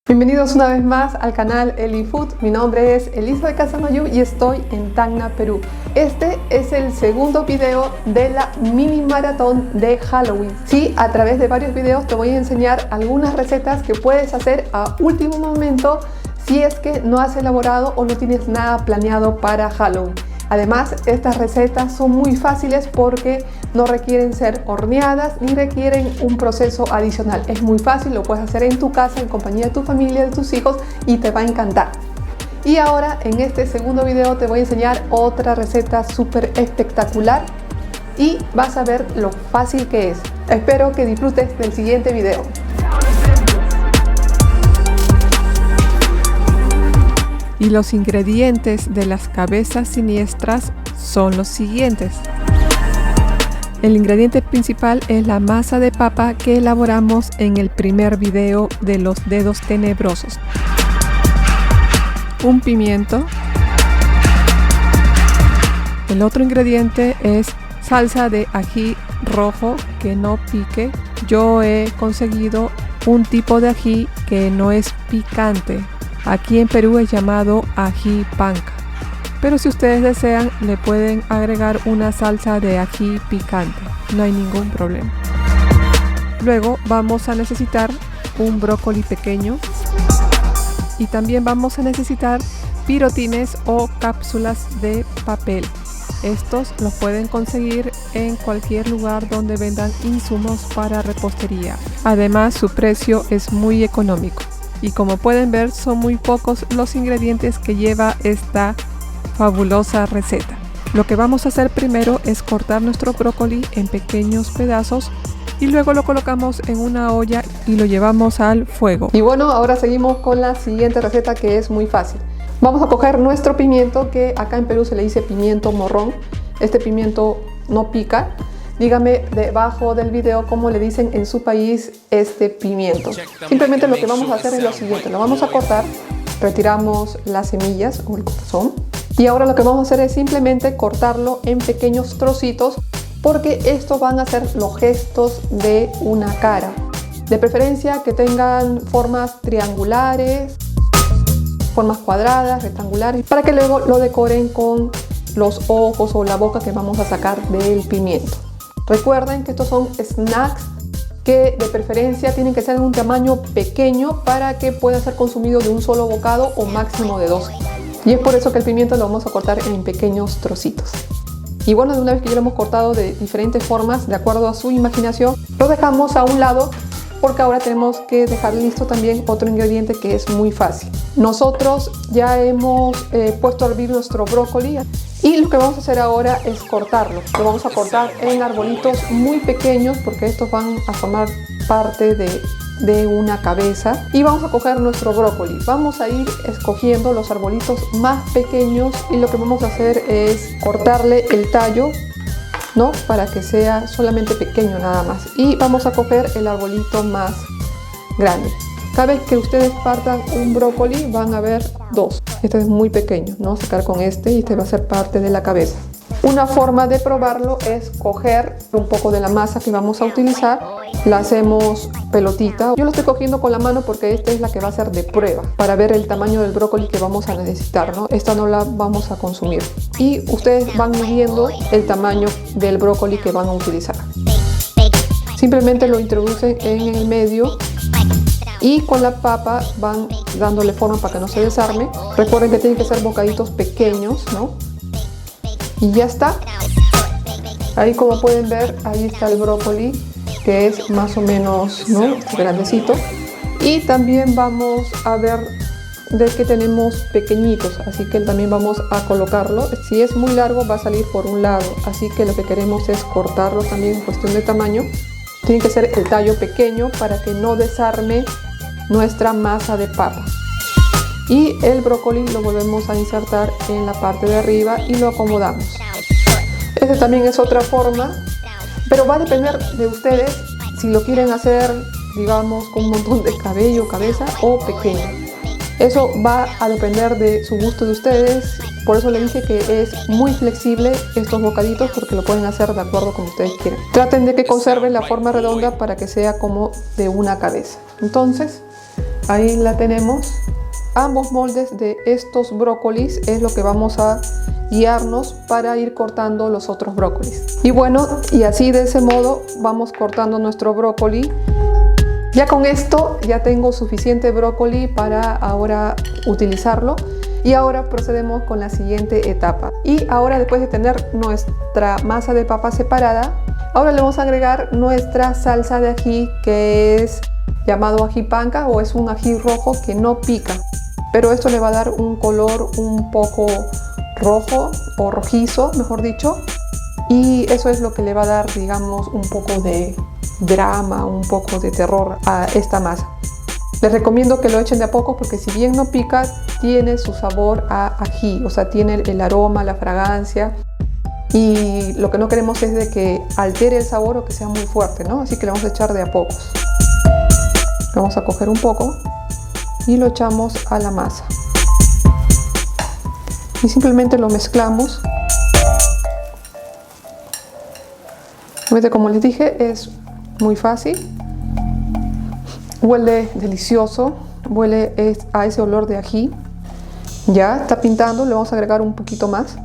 Bienvenidos una vez más al canal Elifood. Mi nombre es Elizabeth Casamayu y estoy en Tacna, Perú. Este es el segundo video de la mini maratón de Halloween. Sí, a través de varios videos te voy a enseñar algunas recetas que puedes hacer a último momento si es que no has elaborado o no tienes nada planeado para Halloween. Además, estas recetas son muy fáciles porque no requieren ser horneadas ni requieren un proceso adicional. Es muy fácil, lo puedes hacer en tu casa, en compañía de tu familia, de tus hijos y te va a encantar. Y ahora, en este segundo video te voy a enseñar otra receta súper espectacular y vas a ver lo fácil que es. Espero que disfrutes del siguiente video. Y los ingredientes de las cabezas siniestras son los siguientes. El ingrediente principal es la masa de papa que elaboramos en el primer video de los dedos tenebrosos. Un pimiento. El otro ingrediente es salsa de ají rojo que no pique. Yo he conseguido un tipo de ají que no es picante. Aquí en Perú es llamado ají panca, pero si ustedes desean le pueden agregar una salsa de ají picante, no hay ningún problema. Luego vamos a necesitar un brócoli pequeño y también vamos a necesitar pirotines o cápsulas de papel. Estos los pueden conseguir en cualquier lugar donde vendan insumos para repostería. Además, su precio es muy económico. Y como pueden ver, son muy pocos los ingredientes que lleva esta fabulosa receta. Lo que vamos a hacer primero es cortar nuestro brócoli en pequeños pedazos y luego lo colocamos en una olla y lo llevamos al fuego. Y bueno, ahora seguimos con la siguiente receta que es muy fácil. Vamos a coger nuestro pimiento, que acá en Perú se le dice pimiento morrón. Este pimiento no pica. Dígame debajo del video cómo le dicen en su país este pimiento. Simplemente lo que vamos a hacer es lo siguiente: lo vamos a cortar, retiramos las semillas o el corazón y ahora lo que vamos a hacer es simplemente cortarlo en pequeños trocitos, porque estos van a ser los gestos de una cara. De preferencia que tengan formas triangulares, formas cuadradas, rectangulares, para que luego lo decoren con los ojos o la boca que vamos a sacar del pimiento. Recuerden que estos son snacks que de preferencia tienen que ser de un tamaño pequeño para que pueda ser consumido de un solo bocado o máximo de 2. Y es por eso que el pimiento lo vamos a cortar en pequeños trocitos. Y bueno, de una vez que ya lo hemos cortado de diferentes formas, de acuerdo a su imaginación, lo dejamos a un lado porque ahora tenemos que dejar listo también otro ingrediente que es muy fácil. Nosotros ya hemos puesto a hervir nuestro brócoli y lo que vamos a hacer ahora es cortarlo. Lo vamos a cortar en arbolitos muy pequeños porque estos van a formar parte de una cabeza. Y vamos a coger nuestro brócoli. Vamos a ir escogiendo los arbolitos más pequeños y lo que vamos a hacer es cortarle el tallo, ¿no? Para que sea solamente pequeño nada más. Y vamos a coger el arbolito más grande. Cada vez que ustedes partan un brócoli van a ver dos. Este es muy pequeño, ¿no? Sacar con este y este va a ser parte de la cabeza. Una forma de probarlo es coger un poco de la masa que vamos a utilizar, la hacemos pelotita. Yo lo estoy cogiendo con la mano porque esta es la que va a ser de prueba para ver el tamaño del brócoli que vamos a necesitar, ¿no? Esta no la vamos a consumir. Y ustedes van midiendo el tamaño del brócoli que van a utilizar. Simplemente lo introducen en el medio y con la papa van dándole forma para que no se desarme. Recuerden que tienen que ser bocaditos pequeños, ¿no? Y ya está. Ahí, como pueden ver, ahí está el brócoli, que es más o menos, ¿no?, grandecito. Y también vamos a ver de que tenemos pequeñitos, así que también vamos a colocarlo. Si es muy largo va a salir por un lado, así que lo que queremos es cortarlo también en cuestión de tamaño. Tiene que ser el tallo pequeño para que no desarme nuestra masa de papa. Y el brócoli lo volvemos a insertar en la parte de arriba y lo acomodamos. Este también es otra forma, pero va a depender de ustedes si lo quieren hacer, digamos, con un montón de cabello, cabeza o pequeño. Eso va a depender de su gusto de ustedes. Por eso les dije que es muy flexible estos bocaditos, porque lo pueden hacer de acuerdo como ustedes quieran. Traten de que conserven la forma redonda para que sea como de una cabeza. Entonces, Ahí la tenemos. Ambos moldes de estos brócolis es lo que vamos a guiarnos para ir cortando los otros brócolis. Y bueno, y así de ese modo vamos cortando nuestro brócoli. Ya con esto ya tengo suficiente brócoli para ahora utilizarlo. Y ahora procedemos con la siguiente etapa. Y ahora, después de tener nuestra masa de papa separada, ahora le vamos a agregar nuestra salsa de ají, que es llamado ají panca, o es un ají rojo que no pica. Pero esto le va a dar un color un poco rojo o rojizo, mejor dicho. Y eso es lo que le va a dar, digamos, un poco de drama, un poco de terror a esta masa. Les recomiendo que lo echen de a poco porque si bien no pica, tiene su sabor a ají, o sea, tiene el aroma, la fragancia. Y lo que no queremos es de que altere el sabor o que sea muy fuerte, ¿no? Así que le vamos a echar de a pocos. Vamos a coger un poco y lo echamos a la masa. Y simplemente lo mezclamos. Como les dije, es muy fácil. Huele delicioso, huele a ese olor de ají. Ya está pintando, le vamos a agregar un poquito más.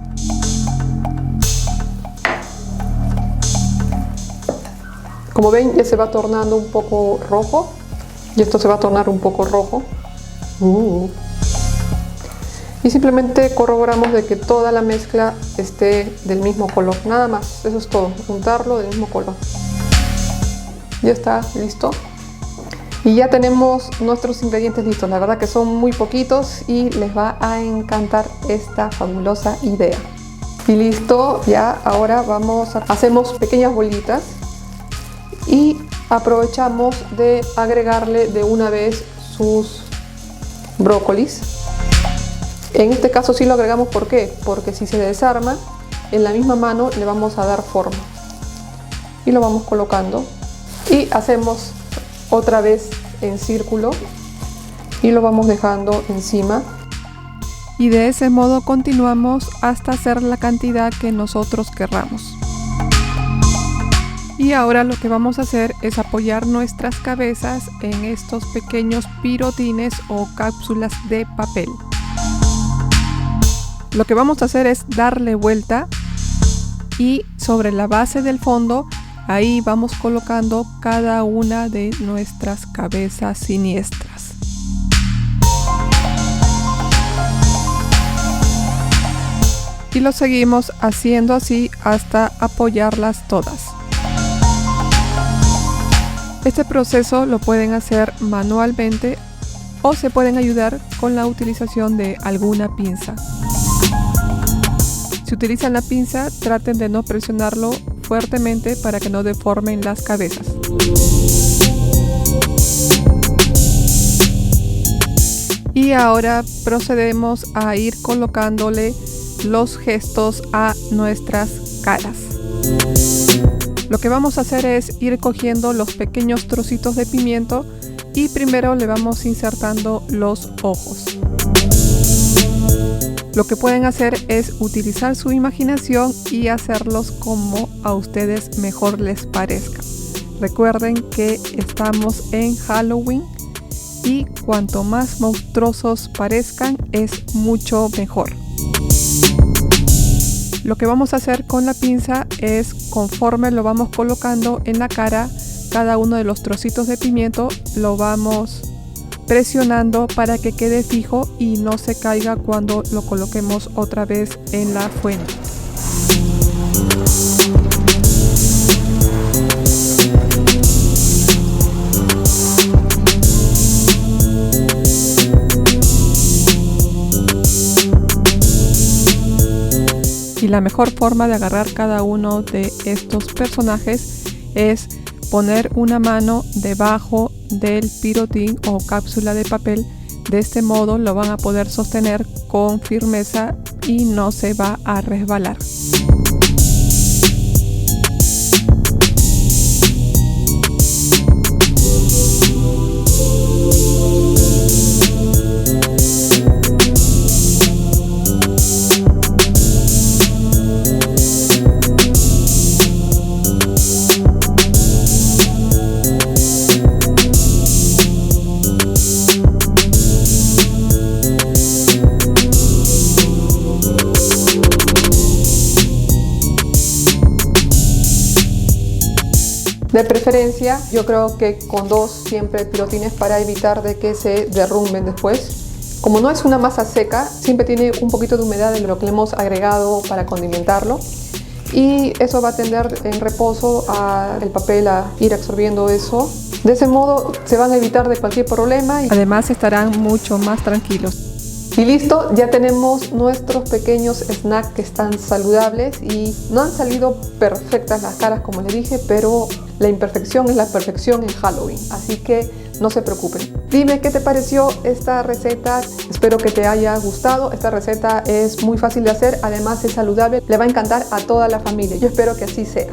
Como ven, ya se va tornando un poco rojo. Y esto se va a tornar un poco rojo. Y simplemente corroboramos de que toda la mezcla esté del mismo color. Nada más, eso es todo, juntarlo del mismo color. Ya está listo. Y ya tenemos nuestros ingredientes listos. La verdad que son muy poquitos y les va a encantar esta fabulosa idea. Y listo, ya ahora hacemos pequeñas bolitas y aprovechamos de agregarle de una vez sus brócolis. En este caso sí lo agregamos, ¿por qué? Porque si se desarma, en la misma mano le vamos a dar forma. Y lo vamos colocando y hacemos otra vez en círculo y lo vamos dejando encima. Y de ese modo continuamos hasta hacer la cantidad que nosotros querramos. Y ahora lo que vamos a hacer es apoyar nuestras cabezas en estos pequeños pirotines o cápsulas de papel. Lo que vamos a hacer es darle vuelta y sobre la base del fondo ahí vamos colocando cada una de nuestras cabezas siniestras. Y lo seguimos haciendo así hasta apoyarlas todas. Este proceso lo pueden hacer manualmente o se pueden ayudar con la utilización de alguna pinza. Si utilizan la pinza, traten de no presionarlo fuertemente para que no deformen las cabezas. Y ahora procedemos a ir colocándole los gestos a nuestras caras. Lo que vamos a hacer es ir cogiendo los pequeños trocitos de pimiento y primero le vamos insertando los ojos. Lo que pueden hacer es utilizar su imaginación y hacerlos como a ustedes mejor les parezca. Recuerden que estamos en Halloween y cuanto más monstruosos parezcan es mucho mejor. Lo que vamos a hacer con la pinza es, conforme lo vamos colocando en la cara, cada uno de los trocitos de pimiento lo vamos presionando para que quede fijo y no se caiga cuando lo coloquemos otra vez en la fuente. Y la mejor forma de agarrar cada uno de estos personajes es poner una mano debajo del pirotín o cápsula de papel. De este modo lo van a poder sostener con firmeza y no se va a resbalar. De preferencia, yo creo que con 2 siempre pilotines para evitar de que se derrumben después. Como no es una masa seca, siempre tiene un poquito de humedad de lo que le hemos agregado para condimentarlo. Y eso va a tender en reposo al papel a ir absorbiendo eso. De ese modo se van a evitar de cualquier problema. Además estarán mucho más tranquilos. Y listo, ya tenemos nuestros pequeños snacks que están saludables y no han salido perfectas las caras como les dije, pero la imperfección es la perfección en Halloween, así que no se preocupen. Dime qué te pareció esta receta, espero que te haya gustado. Esta receta es muy fácil de hacer, además es saludable, le va a encantar a toda la familia, yo espero que así sea.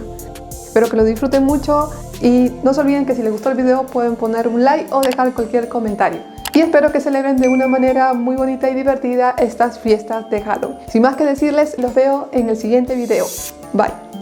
Espero que lo disfruten mucho y no se olviden que si les gustó el video pueden poner un like o dejar cualquier comentario. Y espero que celebren de una manera muy bonita y divertida estas fiestas de Halloween. Sin más que decirles, los veo en el siguiente video. Bye.